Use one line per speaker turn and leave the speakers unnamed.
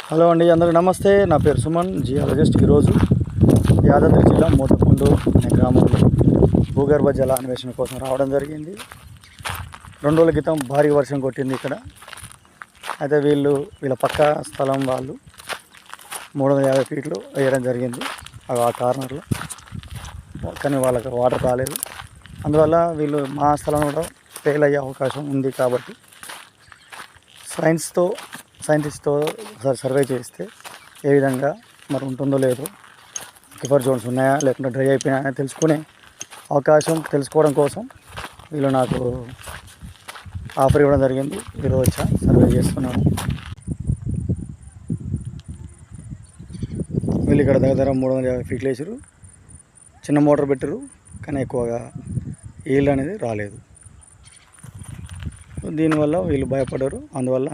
Hello అండి, అందరికీ నమస్తే. నా పేరు సుమన్, జియాలజిస్ట్. ఈరోజు యాదాద్రి జిల్లా మోటుకొండూరు అనే గ్రామంలో భూగర్భ జల అన్వేషణ కోసం రావడం జరిగింది. 2 రోజుల క్రితం భారీ వర్షం కొట్టింది ఇక్కడ. అయితే వీళ్ళ పక్క స్థలం వాళ్ళు 350 ఫీట్లు వేయడం జరిగింది ఆ కార్నర్లో. కానీ వాళ్ళకి వాటర్ రాలేదు. అందువల్ల వీళ్ళు మా స్థలం కూడా ఫెయిల్ అయ్యే అవకాశం ఉంది. కాబట్టి సైంటిస్ట్తో ఒకసారి సర్వే చేస్తే ఏ విధంగా మరి ఉంటుందో లేదో, కిఫర్ జోన్స్ ఉన్నాయా లేకుంటే డ్రై అయిపోయినాయా తెలుసుకోవడం కోసం వీళ్ళు నాకు ఆఫర్ ఇవ్వడం జరిగింది. ఈరోజు వచ్చా సర్వే చేస్తున్నాను. వీళ్ళు ఇక్కడ దగ్గర 350 ఫీట్లు వేసారు. చిన్న మోటార్ పెట్టారు, కానీ ఎక్కువగా ఈల్డ్ అనేది రాలేదు. దీనివల్ల వీళ్ళు భయపడ్డారు. అందువల్ల